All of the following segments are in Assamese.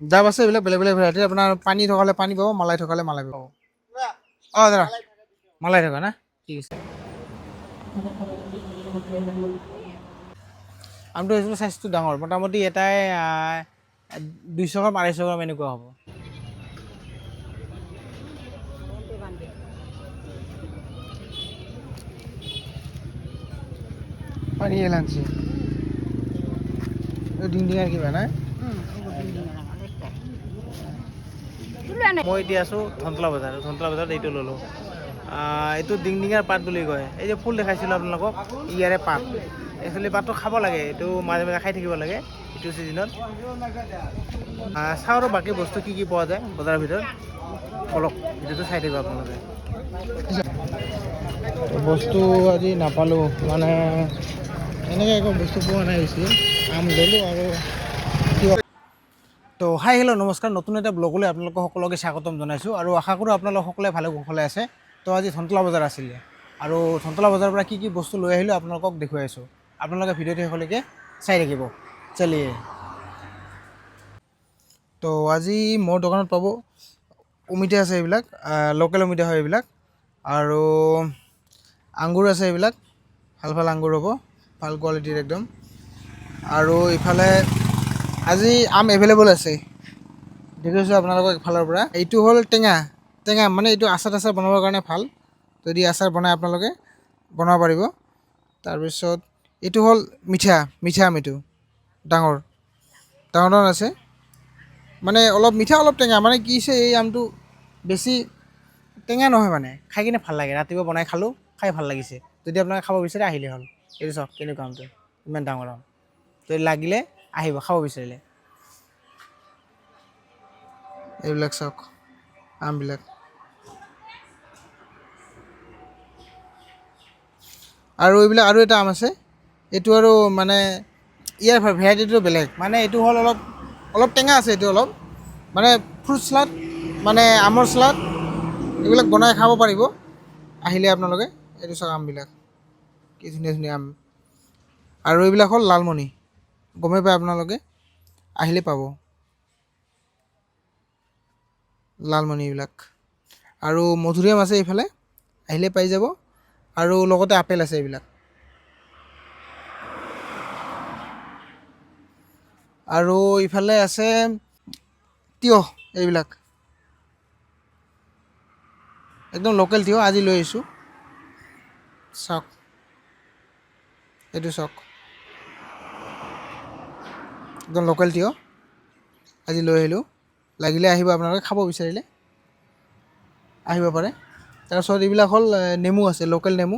ডাব আছে এইবিলাক বেলেগ বেলেগ ভেৰাইটি আপোনাৰ পানী থকালে পানী পাব মালাই থকালে মালাই পাব অঁ দাদা মালাই থকা না ঠিক আছে আমটো এইটো চাইজটো ডাঙৰ মোটামুটি এটাই 200 গ্ৰাম 250 গ্ৰাম এনেকুৱা হ'ব পানী এলাঞ্চি ডিং ডিঙাৰ কিবা নাই মই এতিয়া আছোঁ ধনতলা বজাৰত এইটো ল'লোঁ এইটো ডিং ডিঙাৰ পাত বুলি কয় এই যে ফুল দেখাইছিলোঁ আপোনালোকক ইয়াৰে পাত একচুৱেলি পাতটো খাব লাগে এইটো মাজে মাজে খাই থাকিব লাগে এইটো ছিজনত চাওঁ আৰু বাকী বস্তু কি কি পোৱা যায় বজাৰৰ ভিতৰত অলপ ভিডিঅ'টো চাই থাকিব আপোনালোকে বস্তু আজি নাপালোঁ মানে এনেকৈ একো বস্তু পোৱা নাই বেছি আম ল'লোঁ আৰু তো হাই হেল্ল' নমস্কাৰ নতুন এটা ব্লগলৈ আপোনালোকক সকলোকে স্বাগতম জনাইছোঁ আৰু আশা কৰোঁ আপোনালোক সকলোৱে ভালে কুশলে আছে তো আজি ধনতলা বজাৰ আছিলে আৰু ধনতলা বজাৰৰ পৰা কি কি বস্তু লৈ আহিলোঁ আপোনালোকক দেখুৱাই আছোঁ আপোনালোকে ভিডিঅ'টো শেষলৈকে চাই থাকিব চলিয়ে তো আজি মোৰ দোকানত পাব অমিতা আছে এইবিলাক লোকেল অমিতা হয় এইবিলাক আৰু আঙুৰ আছে এইবিলাক ভাল ভাল আঙুৰ হ'ব ভাল কোৱালিটিৰ একদম আৰু ইফালে আজি আম এভেইলেবল আছে দেখিছোঁ আপোনালোকক এফালৰ পৰা এইটো হ'ল টেঙা মানে এইটো আচাৰ বনাবৰ কাৰণে ভাল যদি আচাৰ বনাই আপোনালোকে বনাব পাৰিব তাৰপিছত এইটো হ'ল মিঠা আম এইটো ডাঙৰ আছে মানে অলপ মিঠা অলপ টেঙা মানে কি হৈছে এই আমটো বেছি টেঙা নহয় মানে খাই কিনে ভাল লাগে ৰাতিপুৱা বনাই খালোঁ খাই ভাল লাগিছে যদি আপোনালোকে খাব বিচাৰে আহিলে হ'ল এইটো চাওক কেনেকুৱা আমটো ইমান ডাঙৰ আম তো লাগিলে আহিব খাব বিচাৰিলে এইবিলাক চাওক আমবিলাক আৰু এইবিলাক আৰু এটা আম আছে এইটো আৰু মানে ইয়াৰ ভেৰাইটিটো বেলেগ মানে এইটো হ'ল অলপ টেঙা আছে এইটো অলপ মানে ফ্ৰুট চালাড মানে আমৰ চালাড এইবিলাক বনাই খাব পাৰিব আহিলে আপোনালোকে এইটো চাওক আমবিলাক কি ধুনীয়া ধুনীয়া আম আৰু এইবিলাক হ'ল লালমণি গমেই পায় আপোনালোকে আহিলে পাব লালমণি এইবিলাক আৰু মধুৰিআম আছে এইফালে আহিলে পাই যাব আৰু লগতে আপেল আছে এইবিলাক আৰু ইফালে আছে তিয়ঁহ এইবিলাক একদম লোকেল তিয়ঁহ আজি লৈ আহিছোঁ চাওক এইটো চাওক একদম লোকেল তিয়ঁহ আজি লৈ আহিলোঁ লাগিলে আহিব আপোনালোকে খাব বিচাৰিলে আহিব পাৰে তাৰপিছত এইবিলাক হ'ল নেমু আছে লোকেল নেমু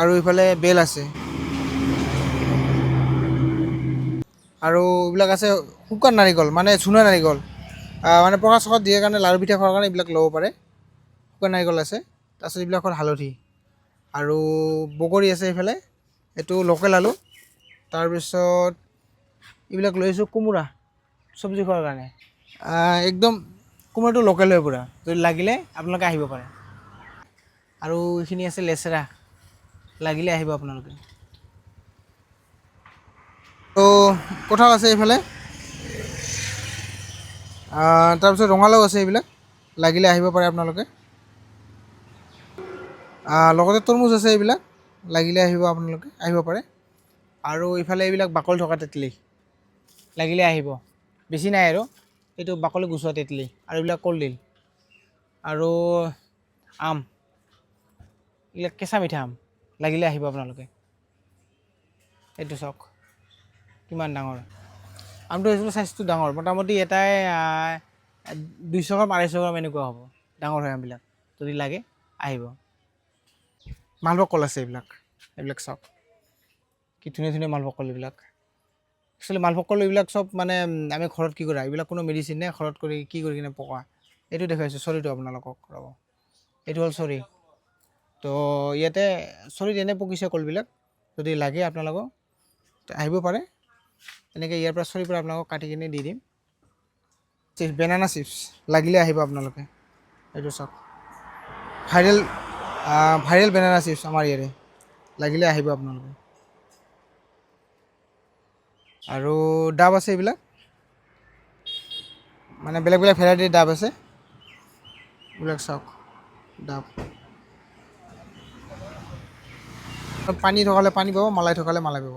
আৰু ইফালে বেল আছে আৰু এইবিলাক আছে শুকান নাৰিকল মানে চুনা নাৰিকল মানে প্ৰসাদ চসাদ দিয়াৰ কাৰণে লাড়ু পিঠা খোৱাৰ কাৰণে এইবিলাক ল'ব পাৰে শুকান নাৰিকল আছে তাৰপিছত এইবিলাক হ'ল হালধি আৰু বগৰী আছে এইফালে এইটো লোকেল আলু তাৰপিছত এইবিলাক লৈ আহিছোঁ কোমোৰা চব্জি খোৱাৰ কাৰণে একদম কোমোৰাটো লোকেল হয় পূৰা যদি লাগিলে আপোনালোকে আহিব পাৰে আৰু এইখিনি আছে লেচেৰা লাগিলে আহিব আপোনালোকে তো কঁঠাল আছে এইফালে তাৰপিছত ৰঙালাও আছে এইবিলাক লাগিলে আহিব পাৰে আপোনালোকে লগতে তৰমুজ আছে এইবিলাক লাগিলে আহিব পাৰে আৰু ইফালে এইবিলাক বাকলি থকা তেতলি লাগিলে আহিব বেছি নাই আৰু এইটো বাকলি গুচোৱা তেতলি আৰু এইবিলাক কলডিল আৰু আম এইবিলাক কেঁচা মিঠা আম লাগিলে আহিব আপোনালোকে এইটো চাওক কিমান ডাঙৰ আমটো এইটো চাইজটো ডাঙৰ মোটামুটি এটাই 200 গ্ৰাম 250 গ্ৰাম এনেকুৱা হ'ব ডাঙৰ হয় আমবিলাক যদি লাগে আহিব মালভোগ কল আছে এইবিলাক চাওক কি ধুনীয়া ধুনীয়া মালভোগ কল এইবিলাক একচুৱেলি মালভোগ কল এইবিলাক চব মানে আমি ঘৰত কি কৰা এইবিলাক কোনো মেডিচিন নাই ঘৰত কৰি কি কৰি কিনে পকা এইটো দেখুৱাইছোঁ চৰিটো আপোনালোকক ৰ'ব এইটো হ'ল চৰি তো ইয়াতে চৰিত এনে পকিছে কলবিলাক যদি লাগে আপোনালোকক আহিব পাৰে এনেকৈ ইয়াৰ পৰা চৰিৰ পৰা আপোনালোকক কাটি কিনে দি দিম বেনানা চিপছ লাগিলে আহিব আপোনালোকে এইটো চাওক ভাইৰেল বেনানা চিপছ আমাৰ ইয়াৰে লাগিলে আহিব আপোনালোকে আৰু ডাব আছে এইবিলাক, মানে বেলেগ বেলেগ ভেৰাইটিৰ ডাব আছে। এইবিলাক চাওক ডাব। পানী থকালে পানী পাব, মালাই থকালে মালাই পাব।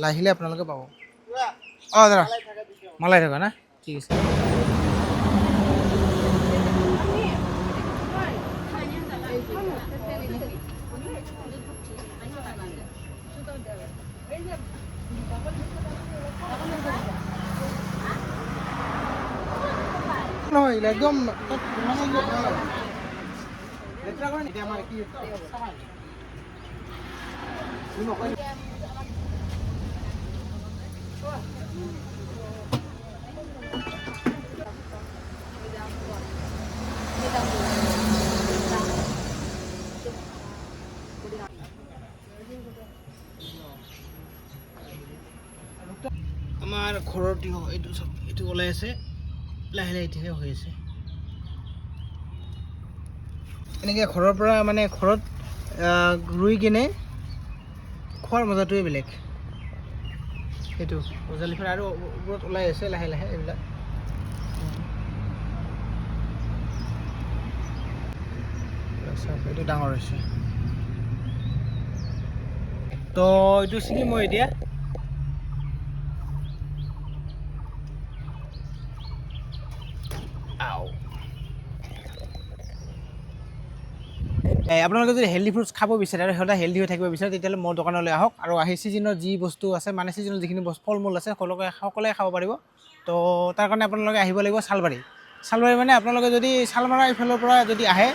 আহিলে আপোনালোকে পাব। অঁ দাদা মালাই থকা না, ঠিক আছে। নহয় একদম আমাৰ ঘৰৰ তিয়ঁহ এইটো চব, এইটো ওলাই আছে লাহে লাহে, এতিয়াহে হৈ আছে। এনেকৈ ঘৰৰ পৰা মানে ঘৰত ৰুই কিনে খোৱাৰ মজাটোৱে বেলেগ। সেইটো গজালি ফল আৰু ওপৰত ওলাই আছে লাহে লাহে এইবিলাক। এইটো ডাঙৰ হৈছে, তো এইটো ছিঙি মই এতিয়া আপোনালোকে যদি হেল্ডি ফ্ৰুটছ খাব বিচাৰে আৰু সদায় হেল্ডি হৈ থাকিব বিচাৰে, তেতিয়াহ'লে মোৰ দোকানলৈ আহক। আৰু আহি ছিজনৰ যি বস্তু আছে, মানে ছিজনৰ যিখিনি ফল মূল আছে সকলোৱে খাব পাৰিব। তো তাৰ কাৰণে আপোনালোকে আহিব লাগিব চালবাৰী। চালবাৰী মানে আপোনালোকে যদি চালমাৰা এইফালৰ পৰা যদি আহে,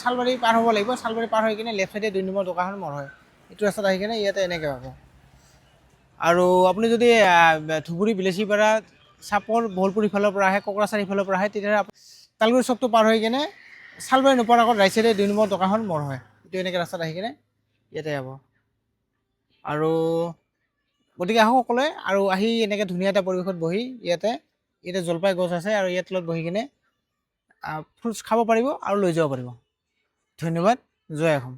চালবাৰী পাৰ হ'ব লাগিব। চালবাৰী পাৰ হৈ কিনে লেফ্ট চাইডে 2 নম্বৰ দোকানখন মোৰ হয়। এইটো ৰাস্তাত আহি কিনে ইয়াতে এনেকৈ পাব। আৰু আপুনি যদি ধুবুৰী বিলাচীপাৰা চাপৰ বহলপুৰ ইফালৰ পৰা আহে, কোকৰাঝাৰ ইফালৰ পৰা আহে, তেতিয়াহ'লে তালগুৰি চকটো পাৰ হৈ কিনে চালবাৰী নোপোৱাৰ আগত ৰাইট চাইডে 2 নম্বৰ দোকানখন মোৰ হয়। এইটো এনেকৈ ৰাস্তাত আহি কিনে ইয়াতে যাব। আৰু গতিকে আহক সকলোৱে, আৰু আহি এনেকৈ ধুনীয়া এটা পৰিৱেশত বহি ইয়াতে জলপাই গছ আছে, আৰু ইয়াৰ তলত বহি কিনে ফ্ৰুটছ খাব পাৰিব আৰু লৈ যাব পাৰিব। ধন্যবাদ। জয় অসম।